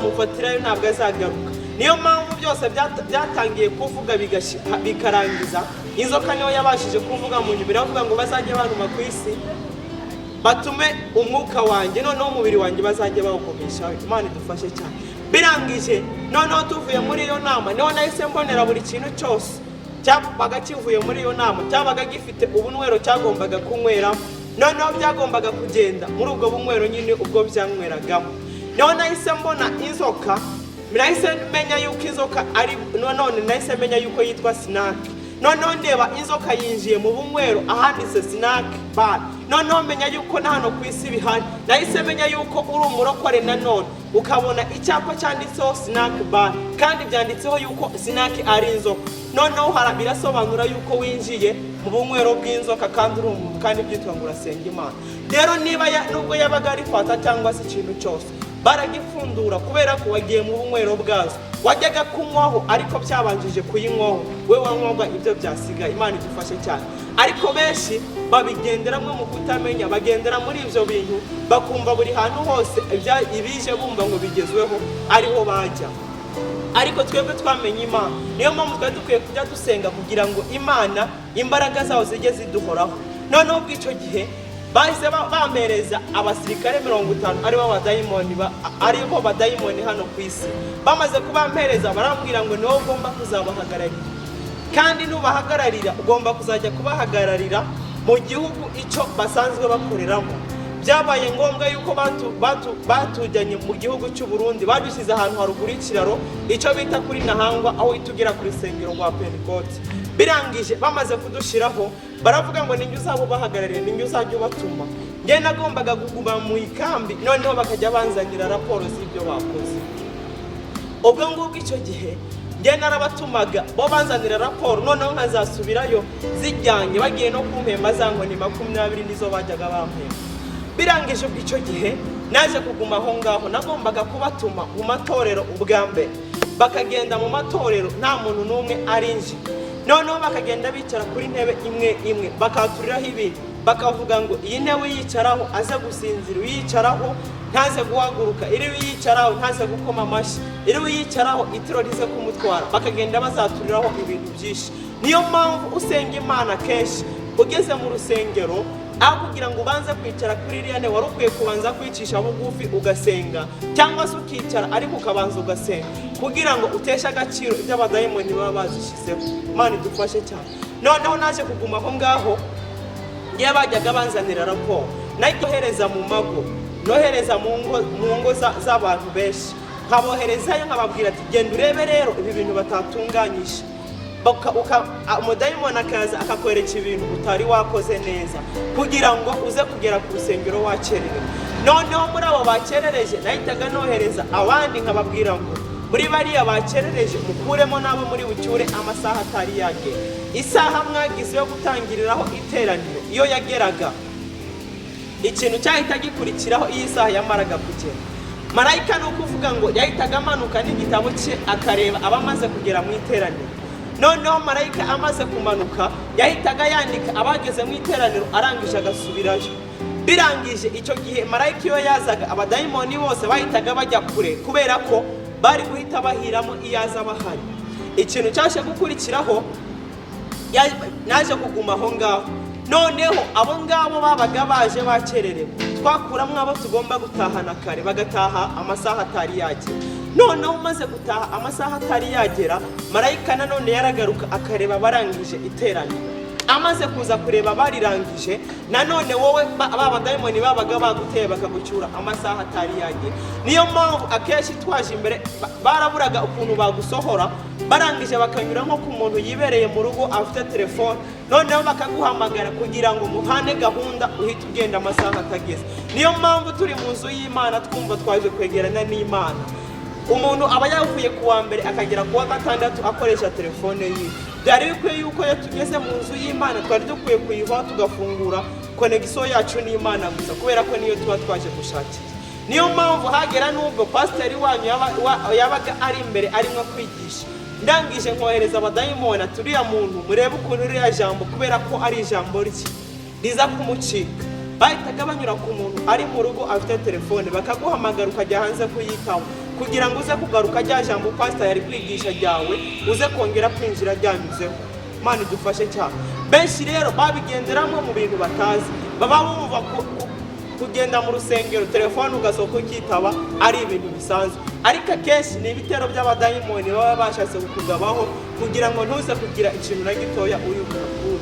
bazamufatirayo ntabwo azagaruka. Niyo mpamvu byose byatangiye kuvuga bikarangiza. Inzoka niyo yabashije kuvuga mu nyuma iravuga ngo bazajye bantuma ku isi batume umwuka wanjye noneho umubiri wanjye bazajye bawukoresha. Imana idufashe cyane. Birangije noneho tuvuye muri iyo nama niho nahise mbonera buri kintu cyose cyabaga kivuye muri iyo nama cyabaga gifite ubunywero cyagombaga kunywera. Noneho byagombaga kugenda muri ubwo bunywero nyine ubwo byanyweragamo. Niho nahise mbona inzoka, nahise menya yuko inzoka ari none nahise menya yuko yitwa Snake. Noneho ndeba inzoka yinjiye mu bunywero ahanditse Snack Bar. Noneho menya yuko na hano ku isi bihari. Nahise menya yuko uri umurokore nanone ukabona icyapa cyanditseho Snack Bar kandi byanditseho yuko Snack ari inzoka. Noneho birasobanura yuko winjiye mu bunywero bw'inzoka kandi uri umuntu kandi byitwa ngo urasenga Imana. Rero niba nubwo yabaga ari fata cyangwa se ikintu cyose baragifundura kubera ko wagiye mu bunywero bwazo wajyaga kunywaho ariko byabanjije kuyinywaho we wanywaga ibyo byasigaye. Imana idufashe cyane. Ariko benshi babigenderamwe mu kutamenya, bagendera muri ibyo bintu bakumva buri hantu hose ibije bumva ngo bigezweho ariho bajya. Ariko twebwe twamenye Imana. Niyo mpamvu twari dukwiye kujya dusenga kugira ngo Imana imbaraga zaho zijye ziduhoraho. Noneho bw'icyo gihe bahise bampereza abasirikare 50 aribo badayimoni hano ku isi. Bamaze kubampereza barambwira ngo niwo ugomba kuzabahagararira, kandi nubahagararira ugomba kuzajya kubahagararira mu gihugu icyo basanzwe bakoreramo. Byabaye ngombwa yuko batujyanye mu gihugu cy'u Burundi, badushyize ahantu haruguru y'ikiraro icyo bita kuri Nahangwa aho itugera kuri sengero rwa Pentecote. Birangije bamaze kudushiraho baravuga ngo ninjye uzabubahagararira, ninjye uzajya ubatuma. Nge nagombaga kuguma mu ikambi noneho bakajya banzanira raporo z'ibyo bakoze. Ubwo ngubwo icyo gihe nge narabatumaga bo banzanira raporo noneho nkazasubirayo zijyanye bagiye no kumpemba za nkoni 20 nizo bajyaga bampemba. Birangije ubw'icyo gihe naje kuguma aho ngaho, nagombaga kubatuma mu matorero ubwa mbere bakagenda mu matorero nta muntu n'umwe arinje. Noneho bakagenda bicara kuri ntebe imwe imwe bakaturiraho ibintu bakavuga ngo iyi ntebe yicaraho aze gusinzira, uyicaraho ntaze guhaguruka, iri yicaraho ntaze gukoma amashyi, iri yicaraho itiro rize kumutwara. Bakagenda bazaturiraho ibintu byinshi. Niyo mpamvu usenga Imana kenshi ugeze mu rusengero aho kugira ngo ubanze kwicara kuri iriya ntebe wari ukwiye kubanza kwicisha bugufi ugasenga, cyangwa se ukicara ariko ukabanza ugasenga kugira ngo uteshe agaciro ibyo abadayimoni baba bazishyizeho. Imana idufashe cyane. Noneho naje kuguma aho ngaho ngiye bajyaga banzanira raporo nayikohereza mu mago, nohereza mu ngo z'abantu benshi, nkaboherezayo nkababwira ati genda urebe rero ibi bintu batatunganyije. Umudayimoni akaza akakwereka ibintu utari wakoze neza kugira ngo uze kugera ku rusengero wakererewe. Noneho muri abo bakerereje nahitaga nohereza abandi nkababwira ngo muri bariya bakerereje mukuremo nabo muri bucyure amasaha atari yagera. Isaha mwagize yo gutangiriraho iteraniro iyo yageraga ikintu cyahita gikurikiraho iyi saha yamaraga kugera. Marayika no kuvuga ngo yahitaga amanuka n'igitabo cye akareba abamaze kugera mu iteraniro. Noneho marayika amaze kumanuka yahitaga yandika abageze mu iteraniro arangije agasubirayo. Birangije icyo gihe marayika iyo yazaga abadayimoni bose bahitaga bajya kure kubera ko bari guhita bahiramo iyaza bahari. Ikintu cyaje gukurikiraho naje kuguma aho ngaho. Noneho abo ngabo babaga baje bakererewe twakuramo abo tugomba gutahana kare bagataha amasaha atari yagera. Noneho umaze gutaha amasaha atari yagera marayika nanone yaragaruka akareba barangije iteraniro. Amaze kuza kureba barirangije nanone wowe abadayimoni babaga baguteye bakagucyura amasaha atari yagera. Niyo mpamvu akenshi twaje imbere baraburaga ukuntu bagusohora, barangije bakanyura nko ku muntu yibereye mu rugo afite telefone, noneho bakaguhamagara kugira ngo muhane gahunda uhite ugenda amasaha atageze. Niyo mpamvu turi mu nzu y'Imana twumva twaje kwegerana n'Imana. Umuntu aba yavuye kuwa mbere akagera kuwa gatandatu akoresha telefone ye. Byari bikwiye yuko iyo tugeze mu nzu y'Imana twari dukwiye kuyivaho tugafungura connection yacu n'Imana gusa kubera ko niyo tuba twaje gushakira. Niyo mpamvu hagera n'ubwo pastor wanyu yabaga ari imbere arimo kwigisha, ndangije nkohereza abadayimoni turiya muntu murebe ukuntu iriya jambo kubera ko ari ijambo riki riza kumucika. Bahitaga banyura ku muntu ari mu rugo afite telefone bakaguhamagara ukajya hanze kuyitaho kugira ngo uze kugaruka rya jambo pastor yari kwigisha ryawe uze kongera kwinjira ryanyuzeho. Imana idufashe cyane. Benshi rero babigenderamo mu bintu batazi, baba bumva kugenda mu rusengero telefone ugasohoka ukitaba ari ibintu bisanzwe, ariko akenshi ni ibitero by'abadayimoni baba bashatse kukugabaho kugira ngo ntuze kugira ikintu na gitoya uyu mukuru.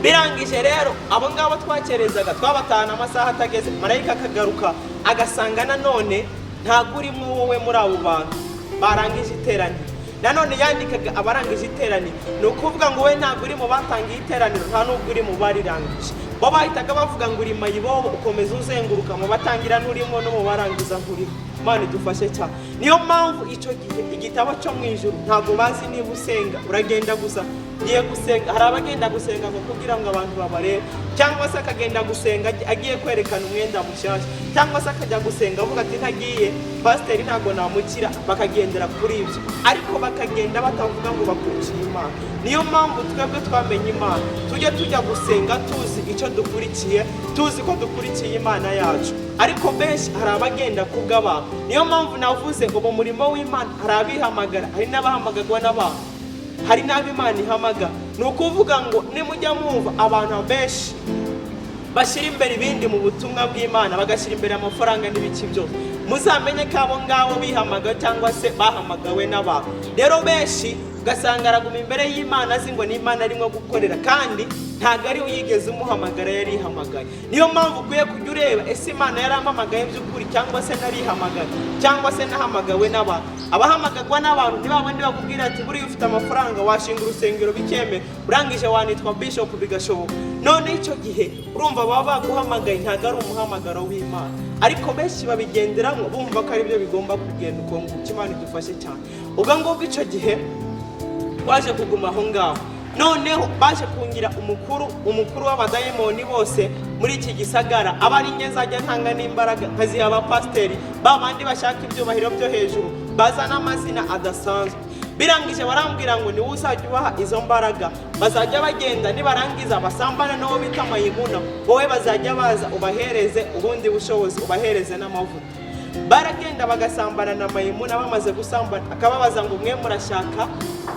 Birangije rero abo ngabo twakerezaga twabatahana amasaha atageze, marayika akagaruka agasanga nanone ntabwo urimo wowe muri abo bantu barangije iteraniro. Nanone yandikaga abarangije iteraniro, ni ukuvuga ngo we ntabwo uri mu batangiye iteraniro, nta n'ubwo uri mu barirangije. Bo bahitaga bavuga ngo uri mayibobo, ukomeza uzenguruka mu batangira nturimo no mu barangiza nturimo. Imana idufashe cyane. Niyo mpamvu icyo gihe igitabo cyo mu ijuru ntabwo bazi niba usenga, uragenda gusa ngiye gusenga. Hari abagenda gusenga ngo kugira ngo abantu babarebe, cyangwa se akagenda gusenga agiye kwerekana umwenda mushyashya, cyangwa se akajya gusenga avuga ati ntagiye pasiteri ntabwo namukira, bakagendera kuri ibyo, ariko bakagenda batavuga ngo bakurikiye Imana. Niyo mpamvu twebwe twamenye Imana, tujye tujya gusenga tuzi icyo dukurikiye, tuzi ko dukurikiye Imana yacu. Ariko benshi hari abagenda kubw'abantu. Niyo mpamvu navuze ngo mu murimo w'Imana hari abihamagara, hari n'abahamagarwa n'abantu, hari n'ab'Imana ihamagara. Ni ukuvuga ngo nimujya mwumva abantu benshi bashyira imbere ibindi mu butumwa bw'Imana, bagashyira imbere amafaranga n'ibiki byose, muzamenye ko abo ngabo bihamagawe cyangwa se bahamagawe n'abantu. Rero benshi ugasanga araguma imbere y'Imana azi ngo ni Imana arimo gukorera, kandi ntabwo ari uyigeze umuhamagara, yari ihamagaye. Niyo mpamvu ukwiye kujya ureba ese Imana yarampamagaye by'ukuri cyangwa se narihamagaye, cyangwa se nahamagawe n'abantu. Abahamagarwa n'abantu ni babandi bakubwira ati buriya ufite amafaranga washinga urusengero bikemera, urangije wanitwa bishop bigashoboka. None icyo gihe urumva baba baguhamagaye ntabwo ari umuhamagaro w'Imana. Ariko benshi babigenderamo bumva ko ari byo bigomba kugenda uko nguko. Imana idufashe cyane. Ubwo ngubwo icyo gihe waje kuguma aho ngaho, noneho baje kungira umukuru w'abadayimoni bose muri iki gisagara. Aba ari nyezajya ntanga n'imbaraga nkaziha abapasiteri babandi bashaka ibyubahiro byo hejuru, bazana amazina adasanzwe. Birangije barambwira ngo niwe uzajya ubaha izo mbaraga, bazajya bagenda nibarangiza basambana n'uwo bita mayimuna, wowe bazajya baza ubahereze ubundi bushobozi, ubahereze n'amavuta. Baragenda bagasambana na mayimuna, bamaze gusambana akababaza ngo mwe murashaka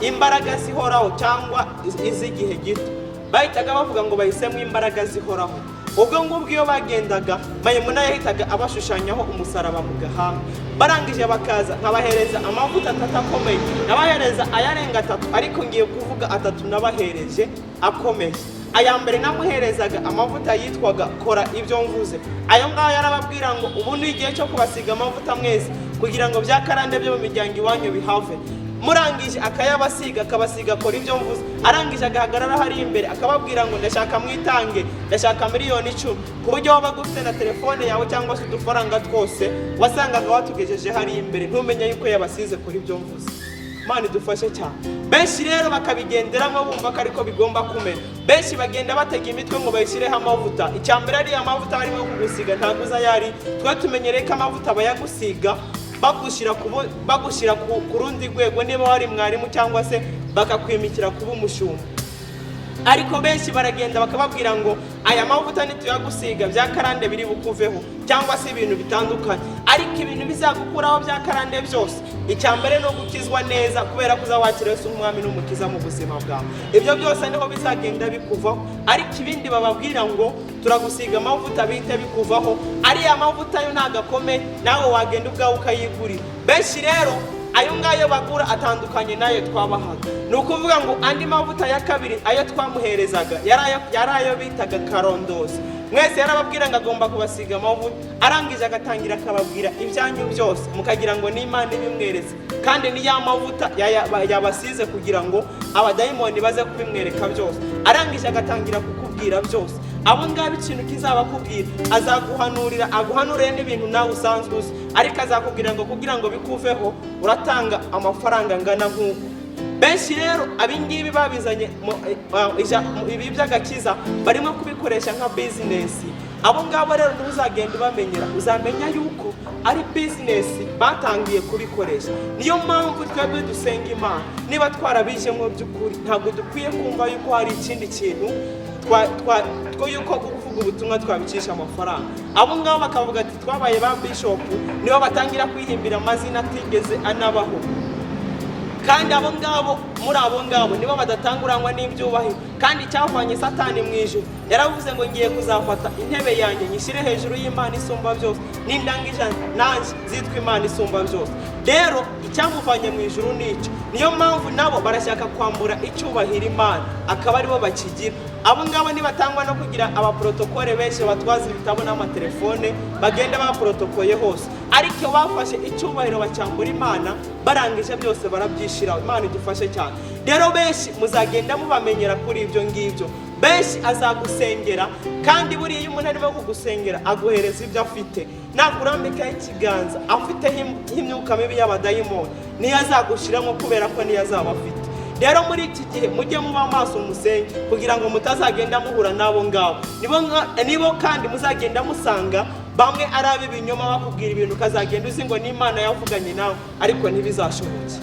imbaraga zihoraho cyangwa iz'igihe gito? Bahitaga bavuga ngo bahisemo imbaraga zihoraho. Ubwo ngubwo iyo bagendaga mayimuna yahitaga abashushanyaho umusaraba mu gahanga. Barangije bakaza nkabahereza amavuta 3 akomeye, nabahereza ayarenga 3, ariko ngiye kuvuga 3 nabahereje akomeye. Aya mbere namuherezaga amavuta yitwaga kora ibyo mvuze. Ayo ngaho yarababwira ngo ubu ni igihe cyo kubasiga amavuta mwese kugira ngo byakarande byo mu miryango iwanyu bihave. Murangije akayabasiga, akabasiga kora ibyo mvuze. Arangije agahagarara hari imbere akababwira ngo ndashaka mwitange, ndashaka miliyoni 10, ku buryo waba gufite na telefone yawe cyangwa se udufaranga twose wasangaga watugejeje hari imbere, ntumenye yuko yabasize kora ibyo mvuze. Imana idufashe cyane. Benshi rero bakabigenderamo bumva ko ariko bigomba kumera. Benshi bagenda batega imitwe ngo bayishyireho amavuta. Icyambere ari amavuta barimo kugusiga ntabwo uzayari. Twe tumenyereye ko amavuta bayagusiga bagushyira ku rundi rwego, niba wari mwarimu cyangwa se bakakwimikira kuba umushumba. Ariko benshi baragenda bakababwira ngo aya mavuta nituyagusiga byakarande biri bukuveho, cyangwa se ibintu bitandukanye. Ariko ibintu bizagukuraho byakarande byose, icyambere no gukizwa neza kubera kuzawakira Yesu umwami n'umukiza mu buzima bwawe. Ibyo byose niho bizagenda bikuvaho. Ariko ibindi bababwira ngo turagusiga amavuta bite bikuvaho, ari ya mavuta yo ntagakomeye, nawe wagenda ubwawe ukayigurira. Benshi rero ayo ngayo bagura atandukanye nayo twabahaga. Ni ukuvuga ngo andi mavuta ya kabiri ayo twamuherezaga yari ayo bitaga karondozi. Mwese yarababwira ngo agomba kubasiga amavuta, arangije agatangira akababwira ibyanyu byose mukagira ngo ni Imana ibimwereze, kandi ni ya mavuta yabasize kugira ngo abadayimoni baze kubimwereka byose. Arangije agatangira kukubwira byose. Abo ngabo ikintu kizabakubwira azaguhanurira, aguhanurire n'ibintu nawe usanzwe uzi, ariko azakubwira ngo kugira ngo bikuveho uratanga amafaranga ngana nk'uko. Benshi rero abingibi babizanye ibi by'agakiza barimo kubikoresha nka business. Abo ngabo rero ntuzagenda ubamenyera, uzamenya yuko ari business batangiye kubikoresha. Niyo mpamvu twebwe dusenga Imana, niba twarabijemo by'ukuri ntabwo dukwiye kumva yuko hari ikindi kintu yuko kuvuga ubutumwa twabicisha amafaranga. Abo ngabo bakavuga ati twabaye ba bishop, nibo batangira kwihimbira amazina atigeze anabaho. Kandi abo ngabo muri abo ngabo nibo badatanguranywa n'ibyubahiro. Kandi cyavanye Satani mu ijuru yaravuze ngo ngiye kuzafata intebe yanjye nyishyire hejuru y'Imana isumba byose, n'indangije nanjye zitwa Imana isumba byose. Rero icyamuvanye mu ijuru nico. Niyo mpamvu nabo barashaka kwambura icyubahiro Imana, akaba aribo bakigira. Abo ngabo nibatangwa no kugira abaprotokole benshi batwaza ibitabo n'amatelefone bagenda baprotokoye hose, ariko bafashe icyubahiro bacyambura Imana, barangije byose barabyishira. Imana idufashe cyane. Rero benshi muzagenda mubamenyera kuri ibyo ngibyo. Benshi azagusengera, kandi buriya umuntu arimo kugusengera aguhereza ibyo afite. Nakurambikaho ikiganza afite imyuka mibi y'abadayimoni, niyo azagushiramo kubera ko niyo azaba afite. Rero muri iki gihe mujye muba amaso musenge kugira ngo mutazagenda muhura nabo ngabo. Nibo kandi muzagenda musanga bamwe ari ab'ibinyoma bakubwira ibintu ukazagenda uzi ngo n'Imana yavuganye nawe, ariko ntibizashoboke.